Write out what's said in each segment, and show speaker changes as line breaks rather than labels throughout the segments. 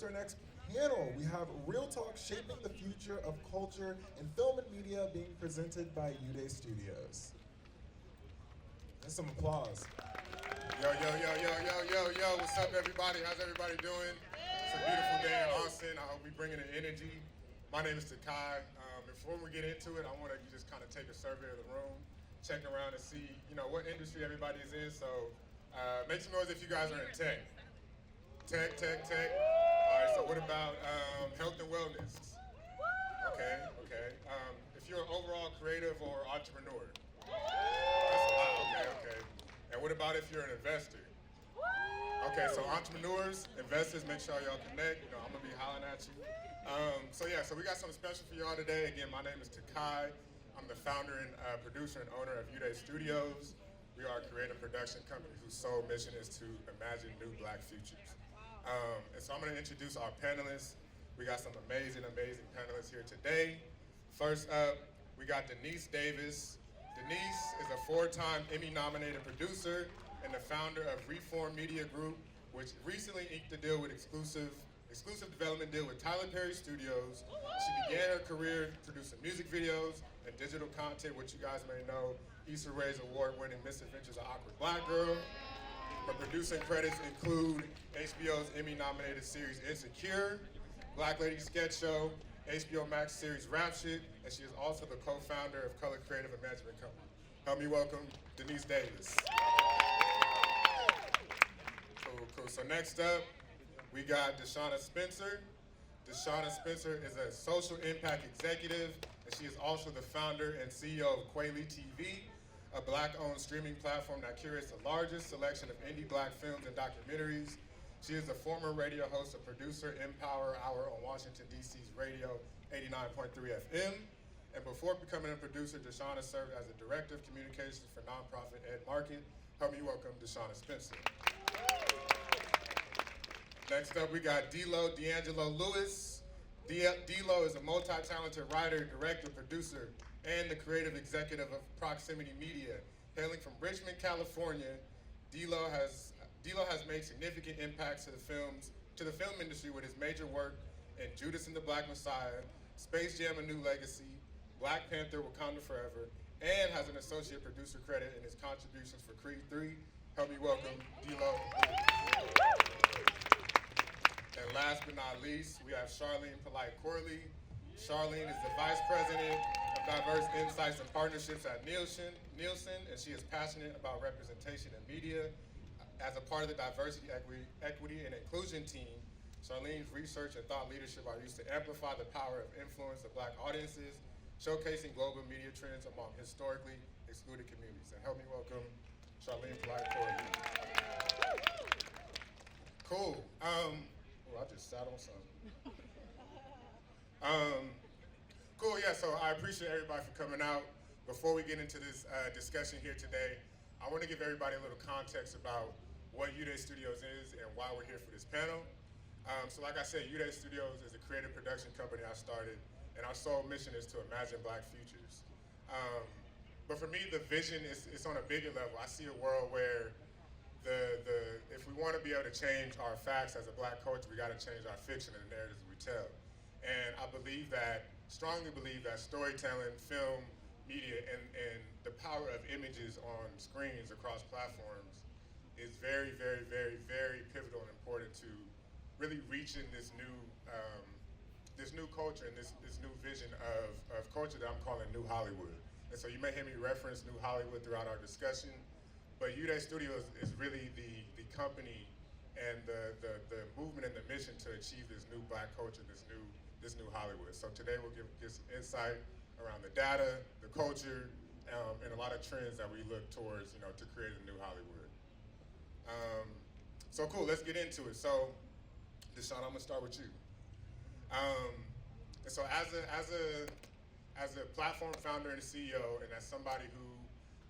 introduce our next panel. We have Real Talk Shaping the Future of Culture in Film and Media being presented by UDAY Studios. And some applause.
Yo, what's up, everybody? How's everybody doing? It's a beautiful day in Austin. I hope we bringing the energy. My name is Takai. Before we get into it, I want to just kind of take a survey of the room, check around and see, what industry everybody is in. So make some noise if you guys are in tech. Tech. All right, so what about health and wellness? Okay. If you're an overall creative or entrepreneur? That's a lot, okay. And what about if you're an investor? Okay, so entrepreneurs, investors, make sure y'all connect. I'm gonna be hollering at you. So we got something special for y'all today. Again, my name is Takai. I'm the founder and producer and owner of UDAY Studios. We are a creative production company whose sole mission is to imagine new black futures. And so I'm gonna introduce our panelists. We got some amazing panelists here today. First up, we got Denise Davis. Denise is a 4-time Emmy-nominated producer and the founder of Reform Media Group, which recently inked a deal with exclusive development deal with Tyler Perry Studios. She began her career producing music videos and digital content, which you guys may know, Issa Rae's award-winning Misadventures of Awkward Black Girl. Her producing credits include HBO's Emmy-nominated series Insecure, Black Lady Sketch Show, HBO Max series Rap Shit, and she is also the co-founder of Color Creative Management Company. Help me welcome Denise Davis. Cool. So next up, we got Deshauna Spencer. Deshauna Spencer is a social impact executive, and she is also the founder and CEO of Quayle TV, a black-owned streaming platform that curates the largest selection of indie black films and documentaries. She is the former radio host and producer Empower Hour on Washington, D.C.'s Radio 89.3 FM. And before becoming a producer, Deshauna served as a director of communications for nonprofit Ed Market. Help me welcome Deshauna Spencer. Next up, we got D'Angelo Lewis. D'Lo is a multi-talented writer, director, producer, and the creative executive of Proximity Media. Hailing from Richmond, California, D'Lo has made significant impacts to the film industry with his major work in Judas and the Black Messiah, Space Jam: A New Legacy, Black Panther: Wakanda Forever, and has an associate producer credit in his contributions for Creed 3. Help me welcome D'Lo. And last but not least, we have Charlene Polite Corley. Charlene is the Vice President of Diverse Insights and Partnerships at Nielsen, and she is passionate about representation in media. As a part of the Diversity, Equity, and Inclusion team, Charlene's research and thought leadership are used to amplify the power of influence of black audiences, showcasing global media trends among historically excluded communities. And help me welcome Charlene Polite Corley. Cool. I just sat on something. Cool, yeah, so I appreciate everybody for coming out. Before we get into this discussion here today, I want to give everybody a little context about what UDAY Studios is and why we're here for this panel. So like I said, UDAY Studios is a creative production company I started, and our sole mission is to imagine black futures. But for me, the vision is on a bigger level. I see a world where if we want to be able to change our facts as a black culture, we got to change our fiction and the narratives we tell. And I strongly believe that storytelling, film, media, and the power of images on screens across platforms is very, very, very, very pivotal and important to really reaching this new culture and this new vision of culture that I'm calling New Hollywood. And so you may hear me reference New Hollywood throughout our discussion, but UDAY Studios is really the company and the movement and the mission to achieve this new black culture, this new Hollywood. So today we'll give some insight around the data, the culture, and a lot of trends that we look towards, to create a new Hollywood. So cool, let's get into it. So, Deshaun, I'm gonna start with you. And so as a platform founder and a CEO, and as somebody who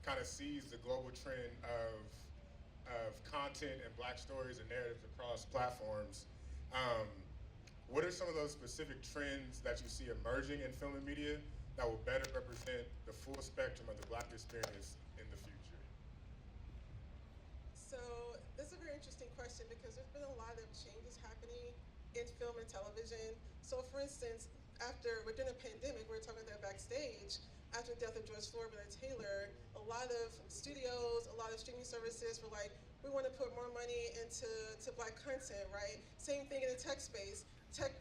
kind of sees the global trend of content and black stories and narratives across platforms, what are some of those specific trends that you see emerging in film and media that will better represent the full spectrum of the black experience in the future?
So this is a very interesting question because there's been a lot of changes happening in film television. So for instance, after, we're doing a pandemic, we were talking about that backstage, after the death of George Floyd and Taylor, a lot of studios, a lot of streaming services were like, we want to put more money into black content, right? Same thing in the tech space. Tech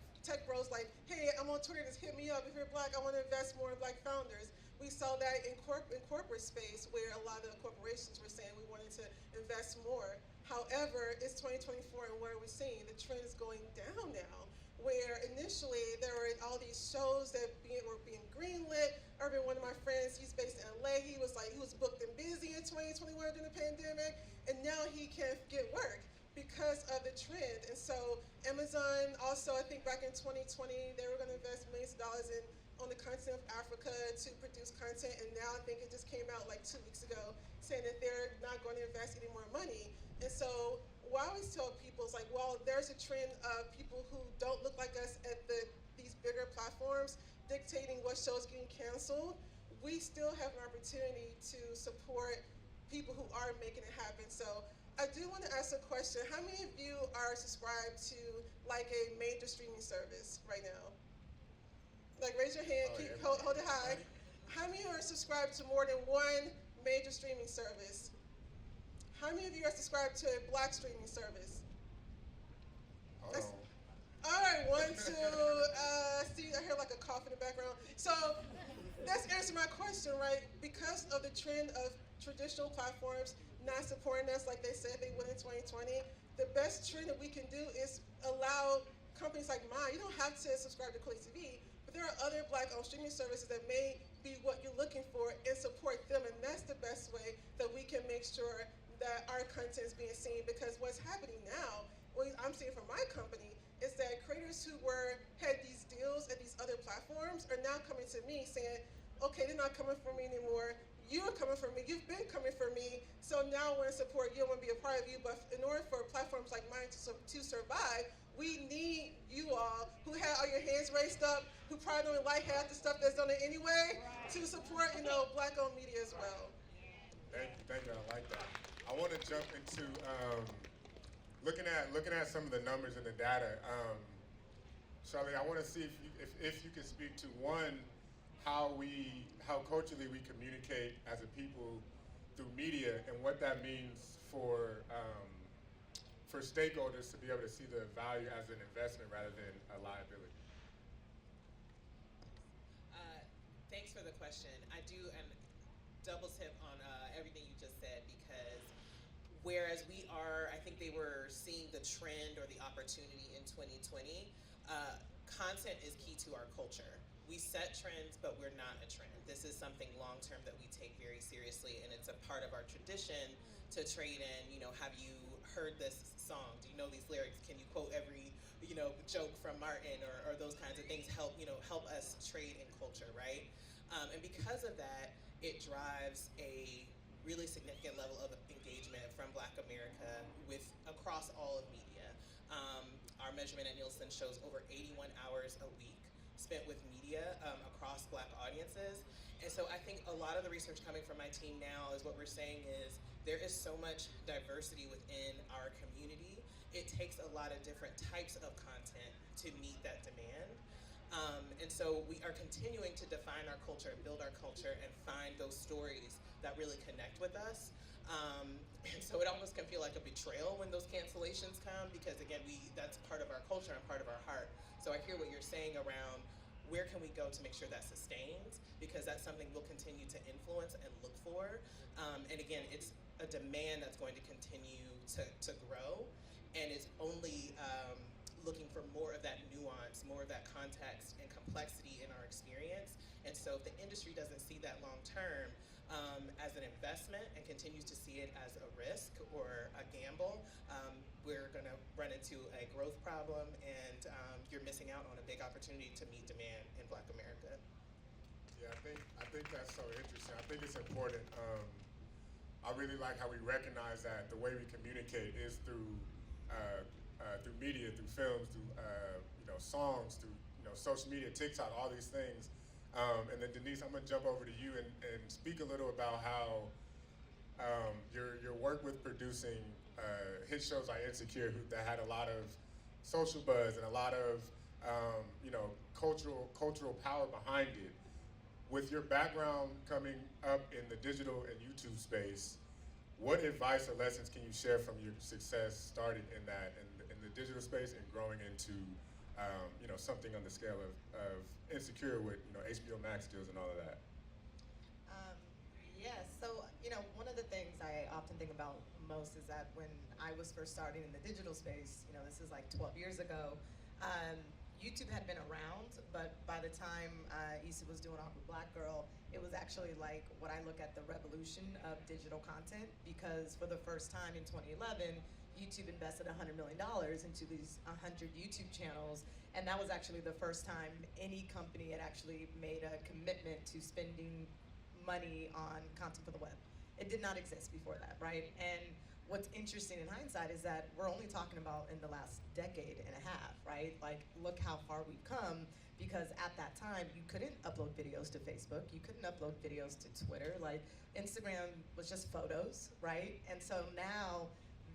bros like, hey, I'm on Twitter, just hit me up. If you're black, I want to invest more in black founders. We saw that in corporate space where a lot of corporations were saying we wanted to invest more. However, it's 2024 and what are we seeing? The trend is going down now, where initially there were all these shows that were being greenlit. Urban, one of my friends, he's based in LA, he was booked and busy in 2021 during the pandemic, and now he can't get work because of the trend. And so Amazon also, I think back in 2020, they were gonna invest millions of dollars on the continent of Africa to produce content, and now I think it just came out like 2 weeks ago saying that they're not going to invest any more money. And so what I always tell people is like, well, there's a trend of people who don't look like us at these bigger platforms dictating what shows getting canceled. We still have an opportunity to support people who are making it happen. So I do want to ask a question. How many of you are subscribed to like a major streaming service right now? Like, raise your hand, hold it high. How many are subscribed to more than one major streaming service? How many of you are subscribed to a black streaming service?
Hold on.
All right, 1, 2, see, I hear like a cough in the background. So that's answering my question, right? Because of the trend of traditional platforms not supporting us like they said they would in 2020, the best trend that we can do is allow companies like mine, you don't have to subscribe to Clay TV, but there are other black-owned streaming services that may be what you're looking for and support them, and that's the best way that we can make sure that our content is being seen. Because what's happening now, what I'm seeing from my company, is that creators who had these deals at these other platforms are now coming to me saying, okay, they're not coming for me anymore. You're coming for me. You've been coming for me. So now I want to support you. I want to be a part of you. But in order for platforms like mine to survive, we need you all who have all your hands raised up, who probably don't like half the stuff that's on it anyway, to support, black-owned media as well.
Thank you. I like that. I want to jump into looking at some of the numbers and the data. Charlie, I want to see if you can speak to one, how culturally we communicate as a people through media, and what that means for stakeholders to be able to see the value as an investment rather than a liability.
Thanks for the question. I do, and double tip on everything you just said, because whereas I think they were seeing the trend or the opportunity in 2020, content is key to our culture. We set trends, but we're not a trend. This is something long-term that we take very seriously, and it's a part of our tradition to trade in, have you heard this song? Do you know these lyrics? Can you quote every, joke from Martin, or those kinds of things help us trade in culture, right? And because of that, it drives a really significant level of engagement from Black America across all of media. Our measurement at Nielsen shows over 81 hours a week spent with media across Black audiences. And so I think a lot of the research coming from my team now is what we're saying is there is so much diversity within our community. It takes a lot of different types of content to meet that demand. And so we are continuing to define our culture and build our culture and find those stories that really connect with us. And so it almost can feel like a betrayal when those cancellations come, because again, that's part of our culture and part of our heart. So I hear what you're saying around where can we go to make sure that sustains, because that's something we'll continue to influence and look for. And again, it's a demand that's going to continue to grow, and it's only looking for more of that nuance, more of that context and complexity in our experience. And so if the industry doesn't see that long term as an investment and continues to see it as a risk or a gamble, we're gonna run into a growth problem, and you're missing out on a big opportunity to meet demand in Black America.
Yeah, I think that's so interesting. I think it's important. I really like how we recognize that the way we communicate is through media, through films, through songs, through social media, TikTok, all these things. And then Denise, I'm gonna jump over to you and speak a little about how your work with producing hit shows like Insecure, that had a lot of social buzz and a lot of cultural power behind it. With your background coming up in the digital and YouTube space, what advice or lessons can you share from your success starting in that in the digital space and growing into something on the scale of Insecure with HBO Max deals and all of that?
Yes, so one of the things I often think about most is that when I was first starting in the digital space, this is like 12 years ago, YouTube had been around, but by the time Issa was doing Awkward Black Girl, it was actually like what I look at the revolution of digital content, because for the first time in 2011, YouTube invested $100 million into these 100 YouTube channels, and that was actually the first time any company had actually made a commitment to spending money on content for the web. It did not exist before that, right? And what's interesting in hindsight is that we're only talking about in the last decade and a half, right? Like, look how far we've come, because at that time, you couldn't upload videos to Facebook, you couldn't upload videos to Twitter, like, Instagram was just photos, right? And so now,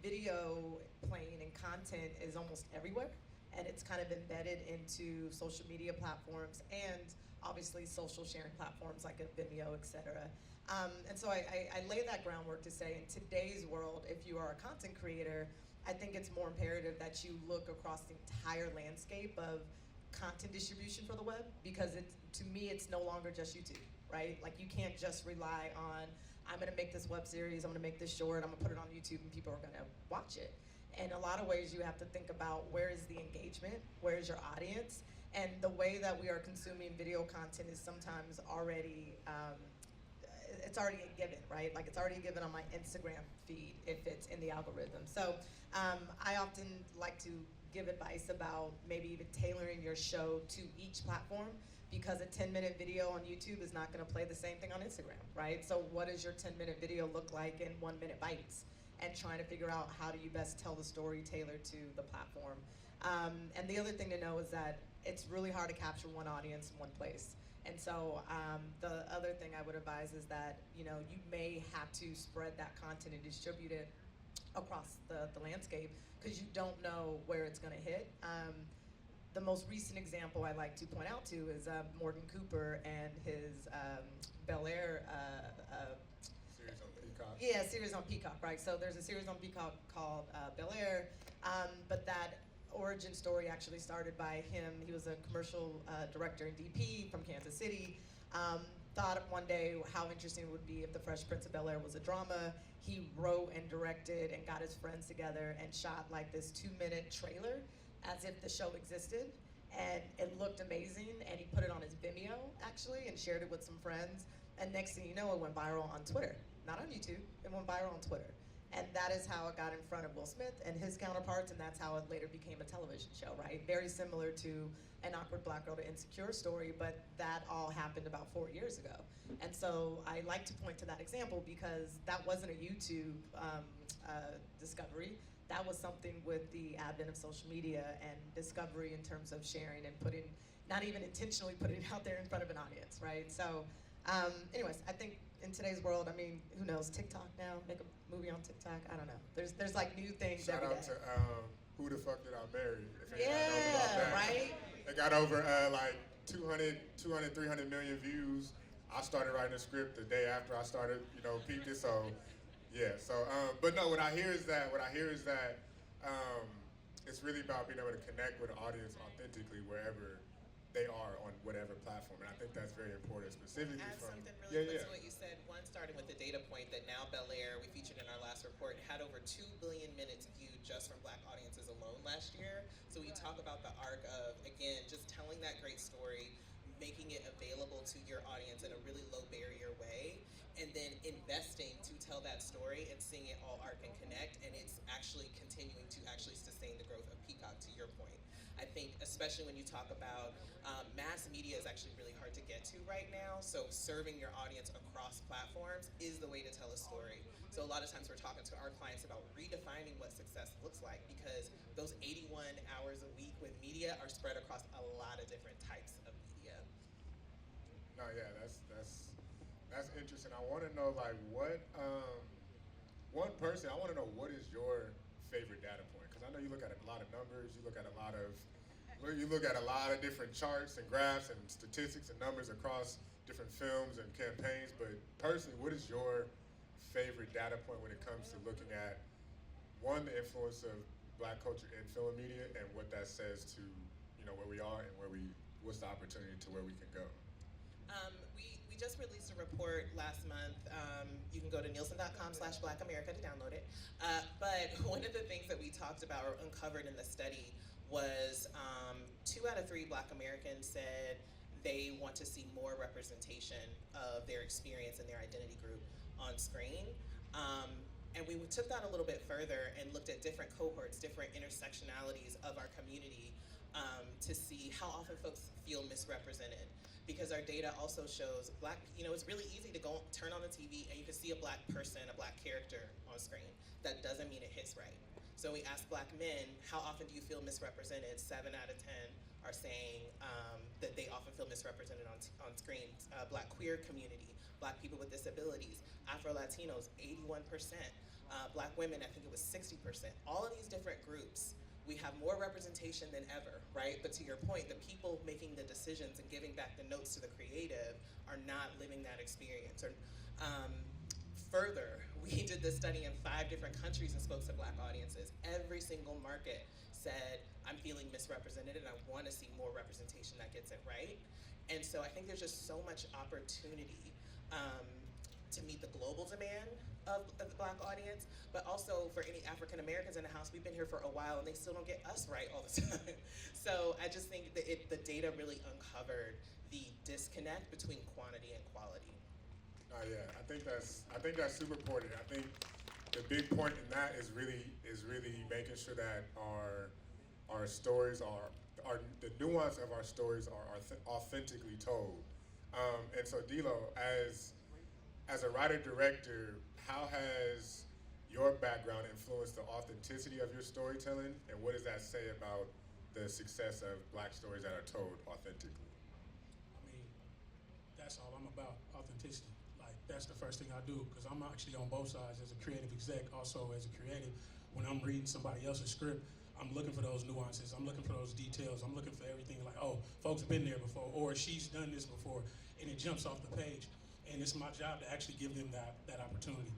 video playing and content is almost everywhere, and it's kind of embedded into social media platforms and obviously social sharing platforms like a Vimeo, et cetera. And so I lay that groundwork to say, in today's world, if you are a content creator, I think it's more imperative that you look across the entire landscape of content distribution for the web, because to me, it's no longer just YouTube, right? Like, you can't just rely on, I'm gonna make this web series, I'm gonna make this short, I'm gonna put it on YouTube and people are gonna watch it. In a lot of ways, you have to think about, where is the engagement, where is your audience, and the way that we are consuming video content is sometimes already, it's already a given, right? Like, it's already a given on my Instagram feed if it's in the algorithm. So I often like to give advice about maybe even tailoring your show to each platform, because a 10-minute video on YouTube is not gonna play the same thing on Instagram, right? So what does your 10-minute video look like in 1-minute bites? And trying to figure out, how do you best tell the story tailored to the platform. And the other thing to know is that it's really hard to capture one audience in one place. And so the other thing I would advise is that you may have to spread that content and distribute it across the landscape, because you don't know where it's gonna hit. The most recent example I like to point out to is Morgan Cooper and his Bel Air
Series on Peacock.
yeah, series on Peacock, right? So there's a series on Peacock called Bel Air, but that origin story actually started by him. He was a commercial director and DP from Kansas City. Thought one day how interesting it would be if The Fresh Prince of Bel Air was a drama. He wrote and directed and got his friends together and shot like this 2-minute trailer as if the show existed. And it looked amazing, and he put it on his Vimeo, actually, and shared it with some friends. And next thing you know, it went viral on Twitter. Not on YouTube, it went viral on Twitter. And that is how it got in front of Will Smith and his counterparts, and that's how it later became a television show, right? Very similar to an Awkward Black Girl to Insecure story, but that all happened about 4 years ago. And so I like to point to that example, because that wasn't a YouTube discovery. That was something with the advent of social media and discovery in terms of sharing and putting, not even intentionally putting it out there in front of an audience, right? So anyways, I think in today's world, I mean, who knows, TikTok now, make a movie on TikTok, I don't know. There's like new things
Shout
every
out
day.
to Who the Fuck Did I Marry? If anybody knows
Yeah,
about that.
right?
It got over like 200, 300 million views. I started writing a script the day after I started, peeped it. So, yeah. So, but no, what I hear is that it's really about being able to connect with an audience authentically wherever they are on whatever platform, and I think that's very important, specifically
Add
from
something really quick
yeah.
to what you said. One, starting with the data point that now Bel Air, we featured in our last report, had over 2 billion minutes viewed just from Black audiences alone last year. So we talk about the arc of, again, just telling that great story, making it available to your audience in a really low barrier way, and then investing to tell that story and seeing it all arc and connect, and it's actually continuing to actually sustain the growth of Peacock, to your point. I think, especially when you talk about mass media is actually really hard to get to right now, so serving your audience across platforms is the way to tell a story. So a lot of times we're talking to our clients about redefining what success looks like, because those 81 hours a week with media are spread across a lot of different types of media.
No, yeah, that's interesting. I want to know, like, what I want to know, what is your favorite data point? Because I know you look at a lot of numbers, you look at a lot of different charts and graphs and statistics and numbers across different films and campaigns, but personally, what is your favorite data point when it comes to looking at, one, the influence of Black culture in film and media, and what that says to, where we are and what's the opportunity to where we can go?
We just released a report last month. You can go to nielsen.com/Black America to download it. But one of the things that we talked about or uncovered in the study was 2 out of 3 Black Americans said they want to see more representation of their experience and their identity group on screen. And we took that a little bit further and looked at different cohorts, different intersectionalities of our community to see how often folks feel misrepresented. Because our data also shows it's really easy to turn on the TV and you can see a Black person, a Black character on screen. That doesn't mean it hits right. So we asked Black men, how often do you feel misrepresented? 7 out of 10 are saying that they often feel misrepresented on screen. Black queer community, Black people with disabilities, Afro-Latinos, 81%. Black women, I think it was 60%. All of these different groups, we have more representation than ever, right? But to your point, the people making the decisions and giving back the notes to the creative are not living that experience. Further, we did this study in 5 different countries and spoke to Black audiences. Every single market said, I'm feeling misrepresented and I want to see more representation that gets it right. And so I think there's just so much opportunity to meet the global demand of the Black audience, but also for any African Americans in the house, we've been here for a while and they still don't get us right all the time. So I just think that the data really uncovered the disconnect between quantity and quality.
Yeah, I think that's super important. I think the big point in that is really making sure that our stories are the nuance of our stories are authentically told. And so D'Lo, as a writer-director, how has your background influenced the authenticity of your storytelling, and what does that say about the success of Black stories that are told authentically?
I mean, that's all I'm about, authenticity. Like, that's the first thing I do, because I'm actually on both sides as a creative exec, also as a creative. When I'm reading somebody else's script, I'm looking for those nuances, I'm looking for those details, I'm looking for everything like, oh, folks been there before, or she's done this before, and it jumps off the page. And it's my job to actually give them that opportunity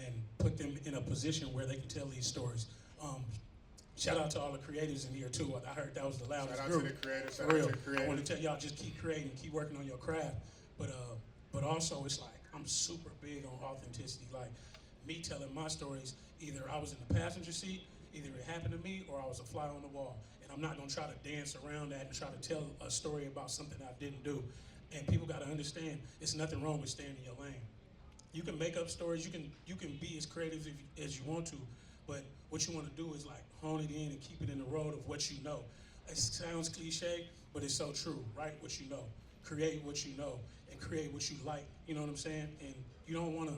and put them in a position where they can tell these stories. Shout out to all the creatives in here too. I heard that was the loudest group.
Shout out to the creators.
For real. I want to tell y'all, just keep creating, keep working on your craft. But also it's like, I'm super big on authenticity. Like, me telling my stories, either I was in the passenger seat, either it happened to me, or I was a fly on the wall. And I'm not gonna try to dance around that and try to tell a story about something I didn't do. And people got to understand, it's nothing wrong with staying in your lane. You can make up stories, you can be as creative as you want to, but what you want to do is like hone it in and keep it in the road of what you know. It sounds cliche, but it's so true. Write what you know, create what you know, and create what you like. You know what I'm saying? And you don't want to.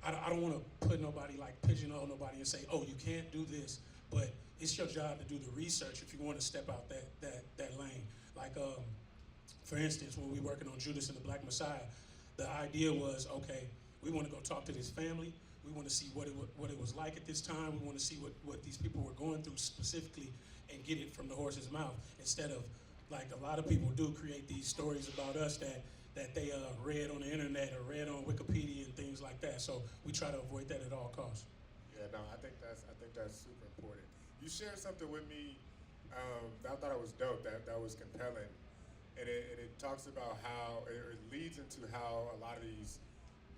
I don't want to put nobody, like, pigeonhole nobody and say, oh, you can't do this, but it's your job to do the research if you want to step out that lane. Like, for instance, when we were working on Judas and the Black Messiah, the idea was, okay, we want to go talk to this family. We want to see what it was like at this time. We want to see what these people were going through specifically and get it from the horse's mouth, instead of, like a lot of people do, create these stories about us that they read on the internet or read on Wikipedia and things like that. So we try to avoid that at all costs.
Yeah, no, I think that's super important. You shared something with me that I thought it was dope, that was compelling. And it talks about how, it leads into how a lot of these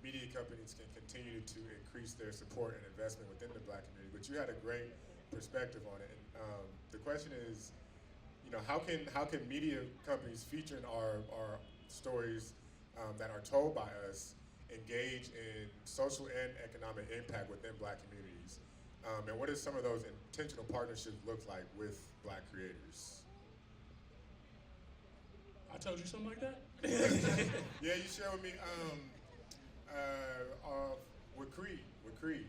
media companies can continue to increase their support and investment within the Black community. But you had a great perspective on it. And the question is, how can media companies featuring our stories that are told by us engage in social and economic impact within Black communities? And what does some of those intentional partnerships look like with Black creators?
I told you something like that?
Yeah, you shared with me with Creed,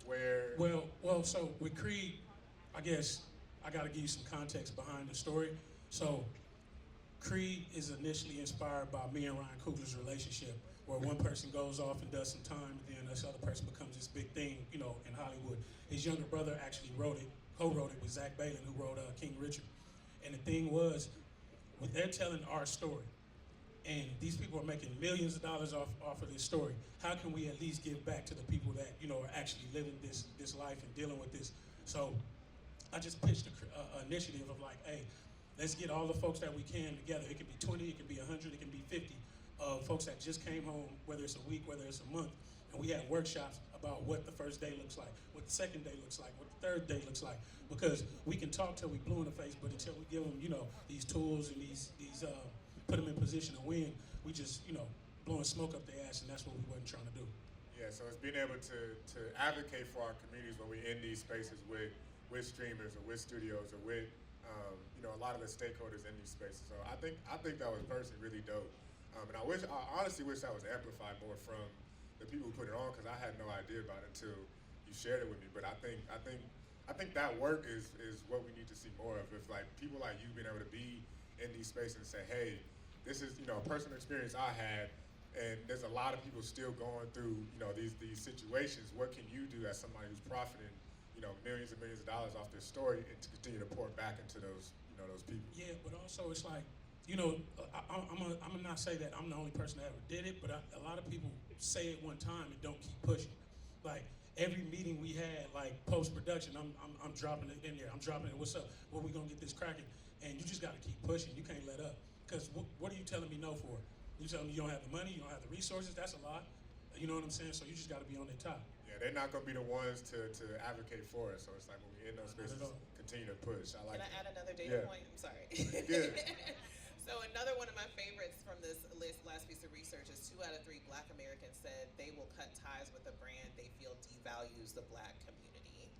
where...
Well, so with Creed, I guess I gotta give you some context behind the story. So Creed is initially inspired by me and Ryan Coogler's relationship, where one person goes off and does some time, and then this other person becomes this big thing, you know, in Hollywood. His younger brother actually co-wrote it with Zach Balin, who wrote King Richard. And the thing was, they're telling our story, and these people are making millions of dollars off of this story. How can we at least give back to the people that, you know, are actually living this life and dealing with this? So I just pitched an initiative of like, hey, let's get all the folks that we can together. It can be 20, it can be 100, it can be 50 folks that just came home, whether it's a week, whether it's a month, and we had workshops about what the first day looks like, what the second day looks like, what the third day looks like, because we can talk till we blue in the face, but until we give them, you know, these tools and these put them in position to win, we just, you know, blowing smoke up their ass, and that's what we wasn't trying to do.
Yeah, so it's being able to advocate for our communities when we're in these spaces with streamers or with studios or with you know, a lot of the stakeholders in these spaces. So I think that was personally really dope, and I honestly wish that was amplified more from the people who put it on, because I had no idea about it until you shared it with me. But I think that work is what we need to see more of. If like people like you being able to be in these spaces and say, hey, this is, you know, a personal experience I had, and there's a lot of people still going through, you know, these situations. What can you do as somebody who's profiting, you know, millions and millions of dollars off this story, and to continue to pour back into those, you know, those people?
Yeah, but also it's like, you know, I'm gonna not say that I'm the only person that ever did it, but a lot of people say it one time and don't keep pushing. Like every meeting we had, like post production, I'm dropping it in there. I'm dropping it. What's up? Well, we gonna get this cracking, and you just gotta keep pushing. You can't let up. Because what are you telling me no for? You telling me you don't have the money, you don't have the resources? That's a lot. You know what I'm saying? So you just got to be on their top.
Yeah, they're not going to be the ones to advocate for us. So it's like when we in those spaces, continue to push. I like.
Can I add another data point? I'm sorry.
Good.
So another one of my favorites from this last piece of research is 2 out of 3 Black Americans said they will cut ties with a brand they feel devalues the Black community.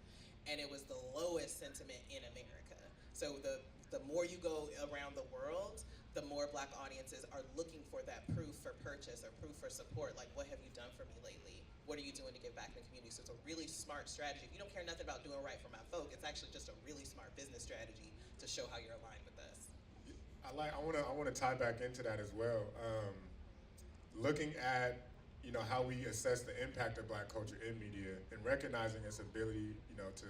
And it was the lowest sentiment in America. So the more you go around the world, the more Black audiences are looking for that proof for purchase or proof for support. Like, what have you done for me lately? What are you doing to give back to the community? So it's a really smart strategy. If you don't care nothing about doing right for my folk, it's actually just a really smart business strategy to show how you're aligned with us.
I want to tie back into that as well. Looking at, you know, how we assess the impact of Black culture in media and recognizing its ability, you know, to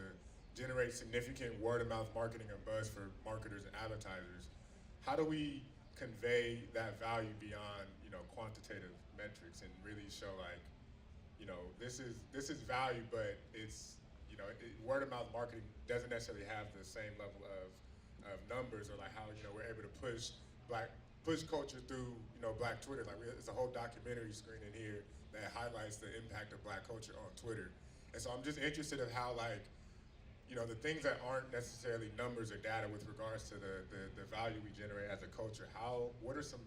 generate significant word-of-mouth marketing and buzz for marketers and advertisers. How do we convey that value beyond, you know, quantitative metrics and really show like, you know, this is value, but it's, you know, word-of-mouth marketing doesn't necessarily have the same level of numbers, or like how, you know, we're able to push culture through, you know, Black Twitter. Like it's a whole documentary screen in here that highlights the impact of Black culture on Twitter. And so I'm just interested in how, like, you know, the things that aren't necessarily numbers or data with regards to the value we generate as a culture, what are some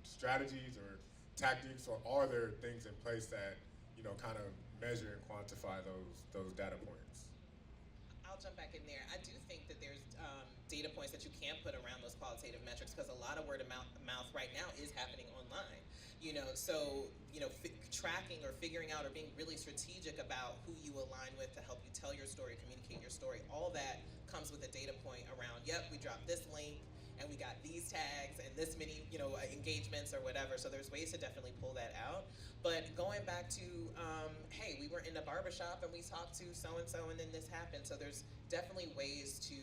strategies or tactics, or are there things in place that, you know, kind of measure and quantify those data points?
I'll jump back in there. I do think that there's data points that you can put around those qualitative metrics, because a lot of word of mouth right now is happening online. You know, so, you know, tracking or figuring out or being really strategic about who you align with to help you tell your story, communicate your story, all that comes with a data point around, yep, we dropped this link and we got these tags and this many, you know, engagements or whatever. So there's ways to definitely pull that out. But going back to, hey, we were in the barbershop and we talked to so-and-so and then this happened. So there's definitely ways to,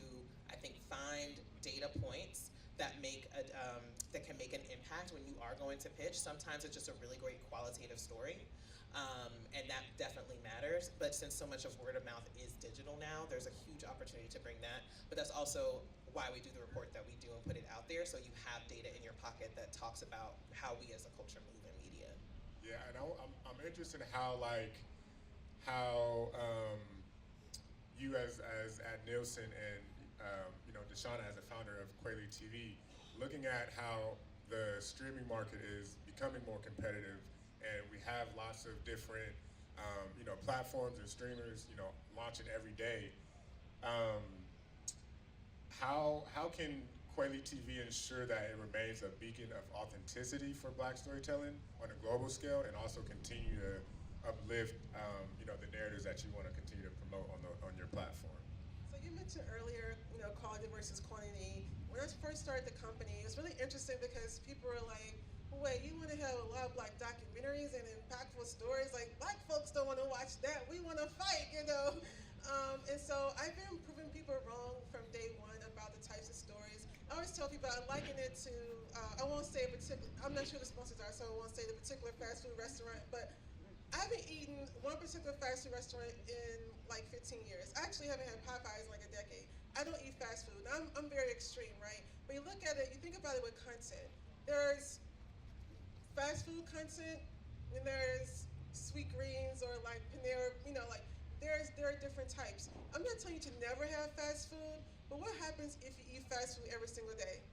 I think, find data points that that can make an impact when you are going to pitch. Sometimes it's just a really great qualitative story, and that definitely matters. But since so much of word of mouth is digital now, there's a huge opportunity to bring that. But that's also why we do the report that we do and put it out there, so you have data in your pocket that talks about how we as a culture move in media.
Yeah, and I'm interested in how you as at Nielsen and you know, Deshauna as a founder of Quayle TV, looking at how the streaming market is becoming more competitive, and we have lots of different you know, platforms and streamers, you know, launching every day. How can Quayle TV ensure that it remains a beacon of authenticity for Black storytelling on a global scale, and also continue to uplift you know, the narratives that you want to continue to promote on your platform?
So you mentioned earlier, you know, quality versus quantity. When I first started the company, it was really interesting because people were like, wait, you want to have a lot of Black documentaries and impactful stories? Like, Black folks don't want to watch that. We want to fight, you know? And so I've been proving people wrong from day one about the types of stories. I always tell people I liken it to, I won't say a particular, I'm not sure the sponsors are, so I won't say the particular fast food restaurant, but I haven't eaten one particular fast food restaurant in like 15 years. I actually haven't had Popeyes in like a decade. I don't eat fast food. I'm very extreme, right? But you look at it, you think about it with content. There's fast food content, and there's sweet greens or like Panera, you know, like there are different types. I'm not telling you to never have fast food, but what happens if you eat fast food every single day?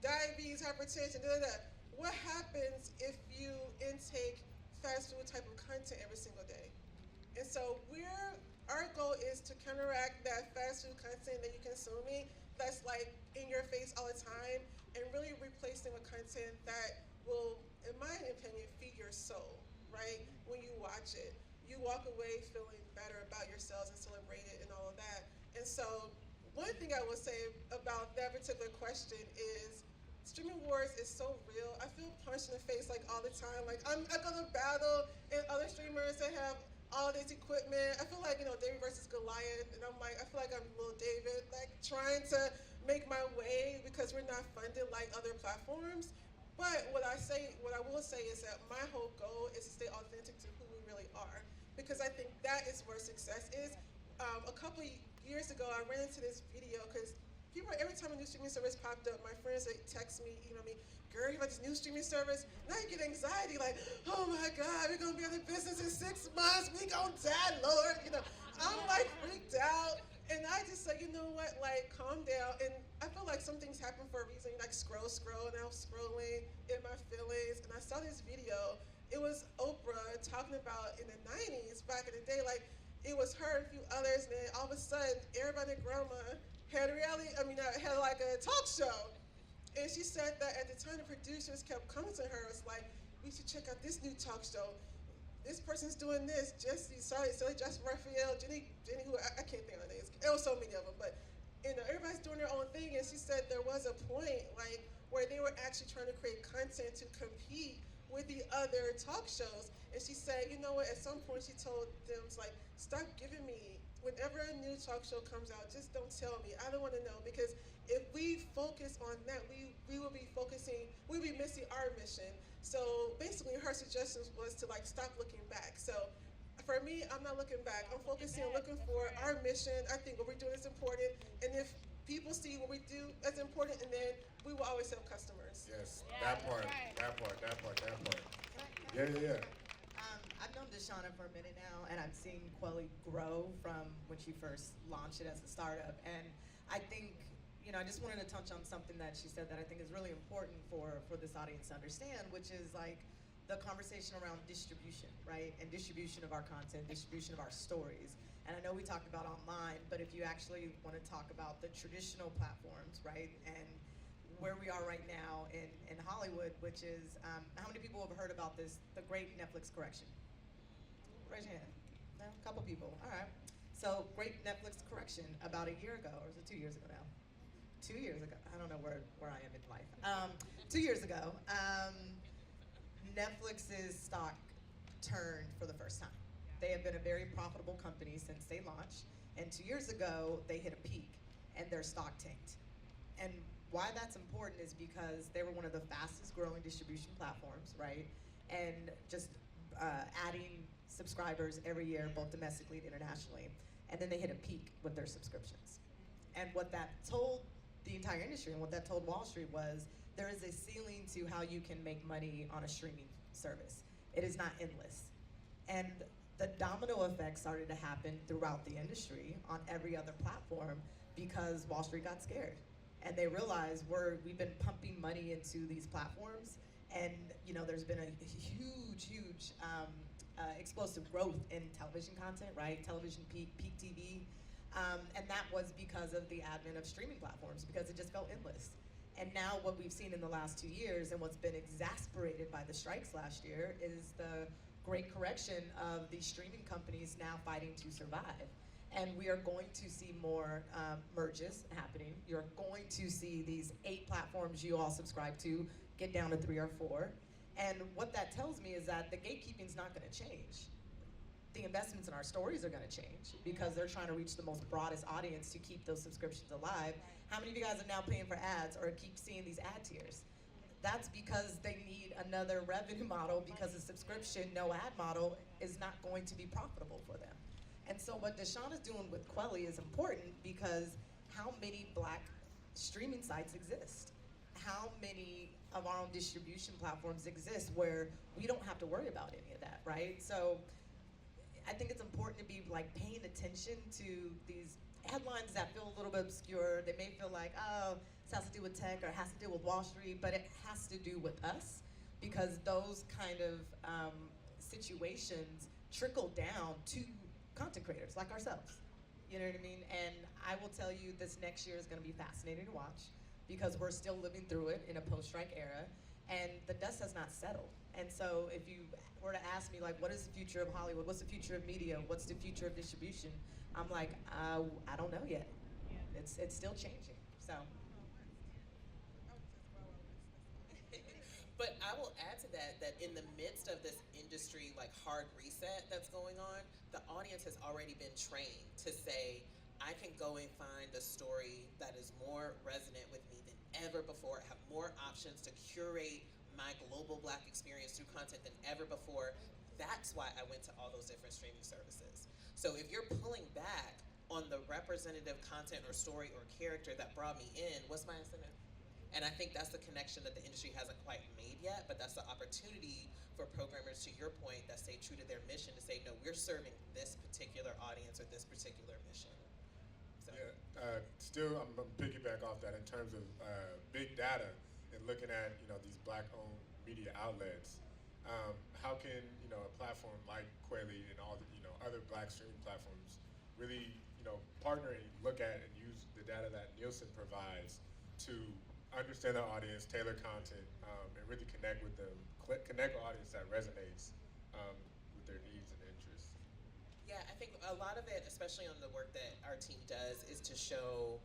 Diabetes, hypertension, da da da. What happens if you intake fast food type of content every single day? And so our goal is to counteract that fast food content that you're consuming that's like in your face all the time, and really replacing with content that will, in my opinion, feed your soul, right? When you watch it, you walk away feeling better about yourselves and celebrate it and all of that. And so one thing I will say about that particular question is streaming wars is so real. I feel punched in the face like all the time. Like I go to battle and other streamers that have all this equipment. I feel like, you know, David versus Goliath, and I'm like, I feel like I'm little David, like trying to make my way because we're not funded like other platforms. But what I will say is that my whole goal is to stay authentic to who we really are, because I think that is where success is. A couple years ago, I ran into this video because people, every time a new streaming service popped up, my friends would text me, email me, girl, you got this new streaming service? Now you get anxiety, like, oh my God, we're gonna be out of business in 6 months, we gonna die, Lord. You know, I'm like freaked out. And I just say, you know what, like, calm down. And I feel like some things happen for a reason. You like scroll, and I was scrolling in my feelings, and I saw this video. It was Oprah talking about in the 90s, back in the day, like, it was her and a few others, and then all of a sudden, everybody and grandma had had like a talk show. And she said that at the time the producers kept coming to her, it's like, we should check out this new talk show. This person's doing this, Jesse Raphael, Jenny, who I can't think of the names. There was so many of them, but you know, everybody's doing their own thing. And she said there was a point like where they were actually trying to create content to compete with the other talk shows. And she said, you know what? At some point, she told them, like, stop giving me. Whenever a new talk show comes out, just don't tell me. I don't want to know, because if we focus on that, we'll be missing our mission. So basically her suggestions was to like stop looking back. So for me, I'm not looking back. I'm focusing on looking for our mission. I think what we're doing is important. And if people see what we do as important, and then we will always have customers.
Yes, that part. Yeah.
I've known Deshauna for a minute now, and I've seen Quelly grow from when she first launched it as a startup. And I think, you know, I just wanted to touch on something that she said that I think is really important for this audience to understand, which is like the conversation around distribution, right? And distribution of our content, distribution of our stories. And I know we talked about online, but if you actually want to talk about the traditional platforms, right? And where we are right now in Hollywood, which is, how many people have heard about this, the great Netflix correction? Raise your hand. No? A couple people, all right. So, great Netflix correction about a year ago, or is it 2 years ago now? 2 years ago, I don't know where I am in life. 2 years ago, Netflix's stock turned for the first time. They have been a very profitable company since they launched, and 2 years ago, they hit a peak, and their stock tanked. And why that's important is because they were one of the fastest growing distribution platforms, right? And just adding subscribers every year, both domestically and internationally. And then they hit a peak with their subscriptions. And what that told the entire industry and what that told Wall Street was there is a ceiling to how you can make money on a streaming service. It is not endless. And the domino effect started to happen throughout the industry on every other platform because Wall Street got scared. And they realized we've been pumping money into these platforms, and you know there's been a huge explosive growth in television content, right? Television peak TV, and that was because of the advent of streaming platforms, because it just felt endless. And now what we've seen in the last 2 years, and what's been exacerbated by the strikes last year, is the great correction of these streaming companies now fighting to survive. And we are going to see more merges happening. You're going to see these 8 platforms you all subscribe to get down to 3 or 4. And what that tells me is that the gatekeeping's not gonna change. The investments in our stories are gonna change because they're trying to reach the most broadest audience to keep those subscriptions alive. How many of you guys are now paying for ads or keep seeing these ad tiers? That's because they need another revenue model because the subscription, no ad model is not going to be profitable for them. And so what Deshaun is doing with Quelly is important because how many Black streaming sites exist? How many of our own distribution platforms exist where we don't have to worry about any of that, right? So I think it's important to be like paying attention to these headlines that feel a little bit obscure. They may feel like, oh, this has to do with tech or it has to do with Wall Street, but it has to do with us because those kind of situations trickle down to content creators like ourselves. You know what I mean? And I will tell you this next year is gonna be fascinating to watch because we're still living through it in a post-strike era and the dust has not settled. And so if you were to ask me like, what is the future of Hollywood? What's the future of media? What's the future of distribution? I'm like, I don't know yet. It's still changing, so.
But I will add to that, that in the midst of this industry like hard reset that's going on, the audience has already been trained to say, I can go and find a story that is more resonant with me than ever before. I have more options to curate my global Black experience through content than ever before. That's why I went to all those different streaming services. So if you're pulling back on the representative content or story or character that brought me in, what's my incentive? And I think that's the connection that the industry hasn't quite made yet, but that's the opportunity for programmers, to your point, that stay true to their mission to say, no, we're serving this particular audience or this particular mission. So.
Yeah, still, I'm gonna piggyback off that in terms of big data and looking at these Black-owned media outlets. How can a platform like Quelly and all the other Black streaming platforms really partner and look at and use the data that Nielsen provides to understand their audience, tailor content, and really connect with them, connect an audience that resonates with their needs and interests.
Yeah, I think a lot of it, especially on the work that our team does, is to show,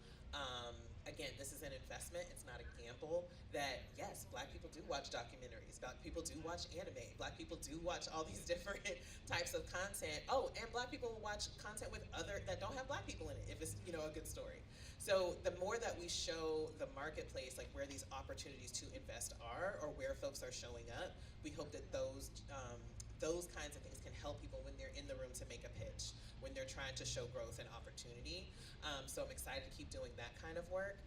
again, this is an investment, it's not a gamble, that yes, Black people do watch documentaries, Black people do watch anime, Black people do watch all these different types of content. Oh, and Black people watch content with that don't have Black people in it, if it's a good story. So the more that we show the marketplace, like where these opportunities to invest are, or where folks are showing up, we hope that those kinds of things can help people when they're in the room to make a pitch, when they're trying to show growth and opportunity. So I'm excited to keep doing that kind of work.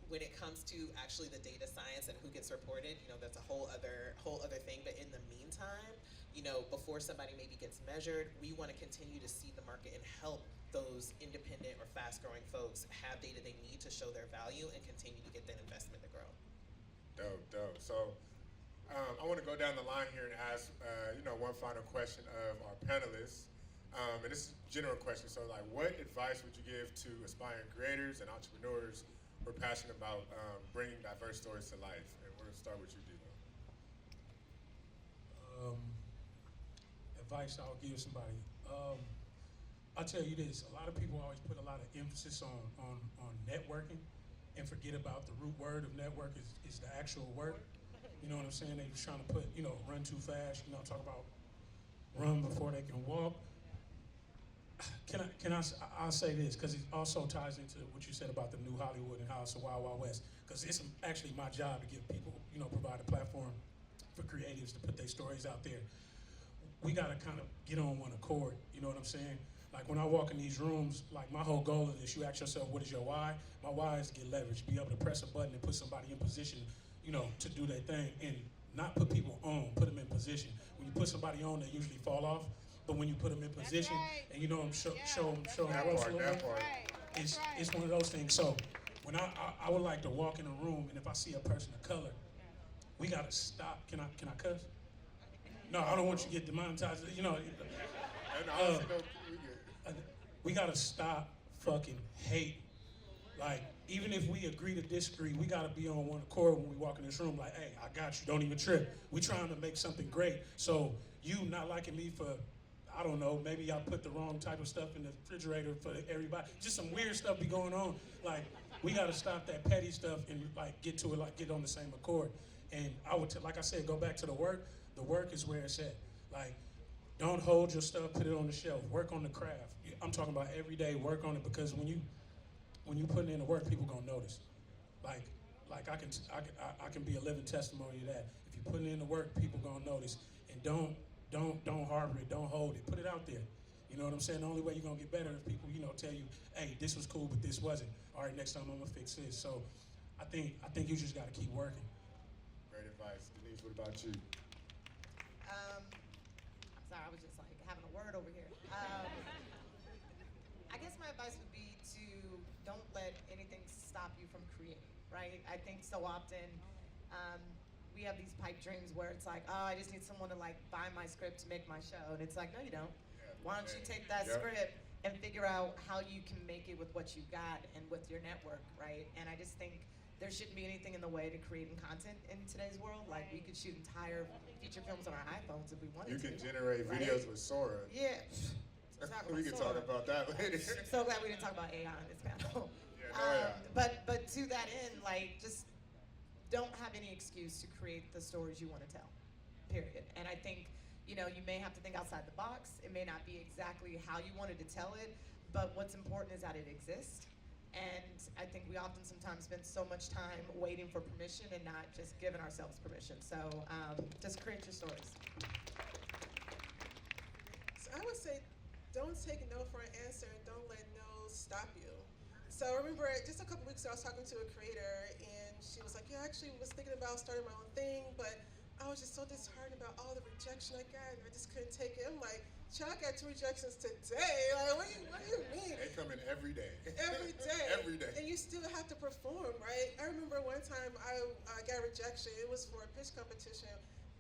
When it comes to actually the data science and who gets reported, that's a whole other thing. But in the meantime, before somebody maybe gets measured, we want to continue to see the market and help those independent or fast-growing folks have data they need to show their value and continue to get that investment to grow.
Dope. So I want to go down the line here and ask, one final question of our panelists. And this is a general question. So, like, what advice would you give to aspiring creators and entrepreneurs who are passionate about bringing diverse stories to life? And we're going to start with you, Dino.
Advice I'll give somebody. I'll tell you this, a lot of people always put a lot of emphasis on networking and forget about the root word of network is the actual work. You know what I'm saying? They just trying to put, run too fast, talk about run before they can walk. I'll say this, because it also ties into what you said about the new Hollywood and how it's a wild, wild west. Because it's actually my job to give people, provide a platform for creatives to put their stories out there. We gotta kind of get on one accord, you know what I'm saying? Like when I walk in these rooms, like my whole goal is this, you ask yourself, what is your why? My why is to get leverage, be able to press a button and put somebody in position, to do their thing and not put people on, put them in position. When you put somebody on, they usually fall off. But when you put them in position and show them growth a little bit, it's one of those things. So when I would like to walk in a room and if I see a person of color, we gotta stop. Can I cuss? No, I don't want you to get demonetized. We gotta stop fucking hate. Like, even if we agree to disagree, we gotta be on one accord when we walk in this room. Like, hey, I got you. Don't even trip. We trying to make something great. So you not liking me for, I don't know, maybe y'all put the wrong type of stuff in the refrigerator for everybody. Just some weird stuff be going on. Like, we gotta stop that petty stuff and like get to it, like get on the same accord. And I would, like I said, go back to the work. The work is where it's at. Like, don't hold your stuff, put it on the shelf. Work on the craft. I'm talking about every day. Work on it, because when you put in the work, people gonna notice. Like I can be a living testimony to that. If you put in the work, people gonna notice. And don't harbor it. Don't hold it. Put it out there. You know what I'm saying? The only way you're gonna get better if people, tell you, hey, this was cool, but this wasn't. All right, next time I'm gonna fix this. So I think you just gotta keep working.
Great advice. Denise, what about you?
I'm sorry, I was just like having a word over here. I guess my advice would be to don't let anything stop you from creating, right? I think so often we have these pipe dreams where it's like, oh, I just need someone to like buy my script to make my show. And it's like, no, you don't. Why don't you take that script and figure out how you can make it with what you got and with your network, right? And I just think there shouldn't be anything in the way to creating content in today's world. Like, we could shoot entire feature films on our iPhones if we wanted to.
You can generate videos with Sora.
Yeah.
We can talk about that later.
I'm so glad we didn't talk about AI on this panel.
Yeah, no AI.
But to that end, like, just don't have any excuse to create the stories you want to tell, period. And I think, you may have to think outside the box. It may not be exactly how you wanted to tell it, but what's important is that it exists. And I think we often sometimes spend so much time waiting for permission and not just giving ourselves permission. So just create your stories.
So I would say, don't take no for an answer, and don't let no stop you. So I remember just a couple weeks ago, I was talking to a creator, and she was like, yeah, I actually was thinking about starting my own thing, but I was just so disheartened about all the rejection I got, and I just couldn't take it. I'm like, I got 2 rejections today. Like, what do you mean?
They come in every day.
Every day.
Every day.
And you still have to perform, right? I remember one time I got rejection. It was for a pitch competition.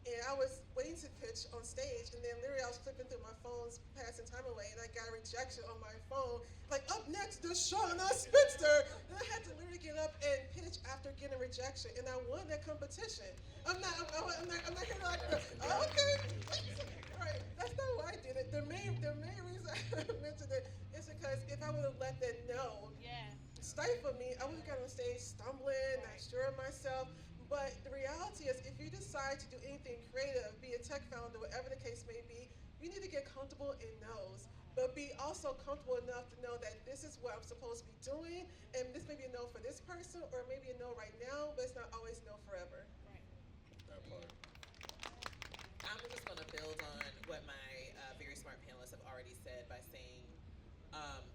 And I was waiting to pitch on stage, and then literally I was flipping through my phones, passing time away, and I got a rejection on my phone. Like, up next, Deshauna Spitzer. And I had to literally get up and pitch after getting a rejection, and I won that competition. I'm not here to like, oh, okay. Right, that's not why I did it. The main reason I mentioned it is because if I would have let that no stifle me, I would have got on stage stumbling, not sure of myself. But the reality is, if you decide to do anything creative, be a tech founder, whatever the case may be, you need to get comfortable in no's. But be also comfortable enough to know that this is what I'm supposed to be doing, and this may be a no for this person, or maybe a no right now, but it's not always no forever.
That part.
I'm just going to build on what my very smart panelists have already said by saying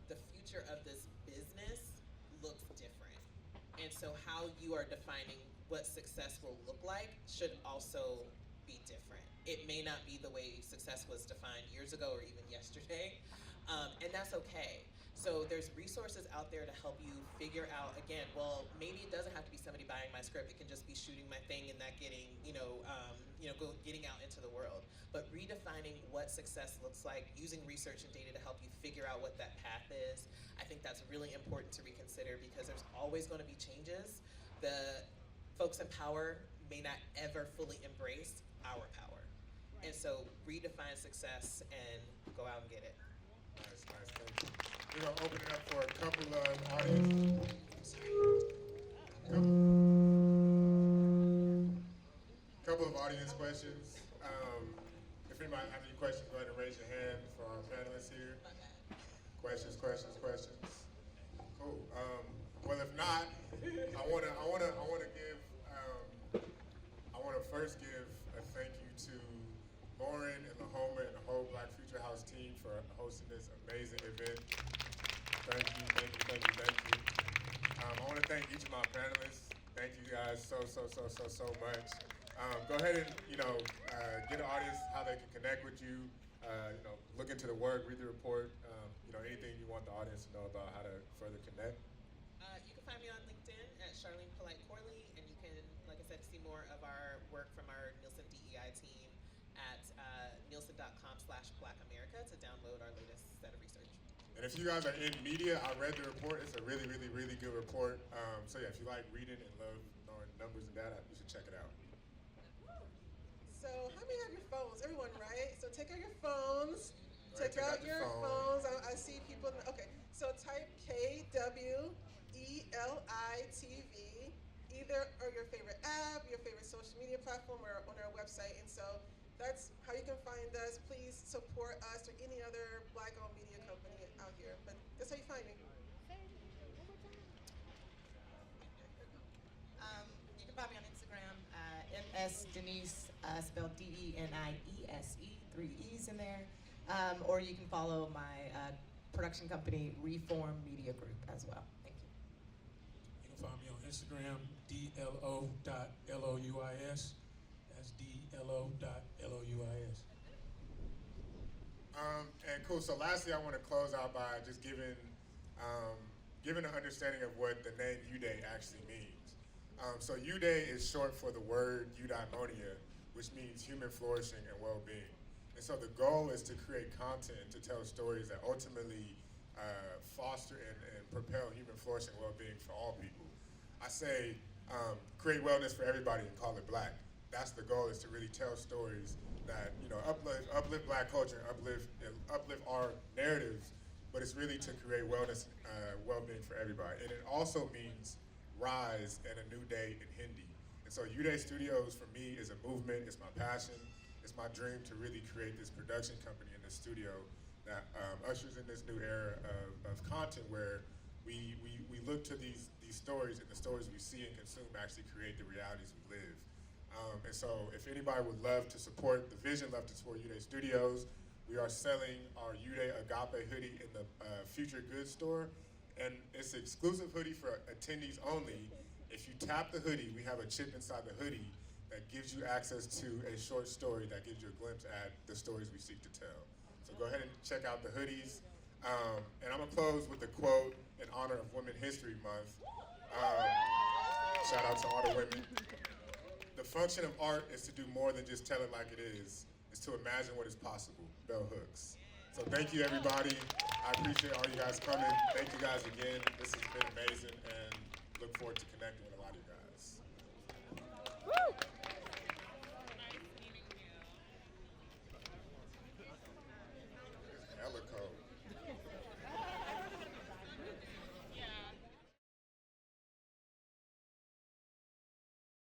the future of this business looks different. And so how you are defining what success will look like should also be different. It may not be the way success was defined years ago or even yesterday, and that's okay. So there's resources out there to help you figure out, again, well, maybe it doesn't have to be somebody buying my script. It can just be shooting my thing and that getting, getting out into the world. But redefining what success looks like, using research and data to help you figure out what that path is, I think that's really important to reconsider, because there's always going to be changes. The folks in power may not ever fully embrace our power. And so redefine success and go out and get it.
Nice, thank you. We're going to open it up for a couple of audience. Couple of audience questions. If anybody have any questions, go ahead and raise your hand for our panelists here. Questions. Cool. Well, if not, I want to first give a thank you to Lauren and Lahoma and the whole Black Future House team for hosting this amazing event. Thank you. I want to thank each of my panelists. Thank you guys so much. Go ahead and get an audience how they can connect with you. Look into the work, read the report. Anything you want the audience to know about how to further connect.
You can find me on LinkedIn at Charlene Polite Corley, and you can, like I said, see more of our work from our Nielsen DEI team at nielsen.com/Black America to download our latest set of research.
And if you guys are in media, I read the report. It's a really good report. So yeah, if you like reading and love knowing numbers and data, you should check it out.
So how many have your phones? Everyone, right? So take out your phones.
Right,
Take out your phones. I see people. Okay, so type KWELITV, either or your favorite app, your favorite social media media platform or on our website. And so that's how you can find us. Please support us or any other Black-owned media company out here. But that's how you find me.
You can find me on Instagram, MS Denise, spelled Deniese, 3 E's in there. Or you can follow my production company, Reform Media Group, as well. Thank you.
You can find me on Instagram, dlo.louis. That's dlo.louis.
And cool. So lastly, I want to close out by just giving an understanding of what the name UDAY actually means. So UDAY is short for the word eudaimonia, which means human flourishing and well-being. And so the goal is to create content to tell stories that ultimately foster and propel human flourishing and well-being for all people. I say create wellness for everybody and call it Black. That's the goal, is to really tell stories that, you know, uplift Black culture, uplift our narratives, but it's really to create wellness, well-being for everybody. And it also means rise and a new day in Hindi. And so UDAY Studios for me is a movement, it's my passion, it's my dream to really create this production company in this studio that ushers in this new era of content where we look to these stories, and the stories we see and consume actually create the realities we live. And so if anybody would love to support the vision, love to support UDAY Studios, we are selling our UDAY Agape hoodie in the Future Goods store. And it's an exclusive hoodie for attendees only. If you tap the hoodie, we have a chip inside the hoodie that gives you access to a short story that gives you a glimpse at the stories we seek to tell. So go ahead and check out the hoodies. And I'm gonna close with a quote in honor of Women's History Month. Shout out to all the women. The function of art is to do more than just tell it like it is. It's to imagine what is possible. Bell hooks. So thank you, everybody. I appreciate all you guys coming. Thank you guys again. This has been amazing, and look forward to connecting with you.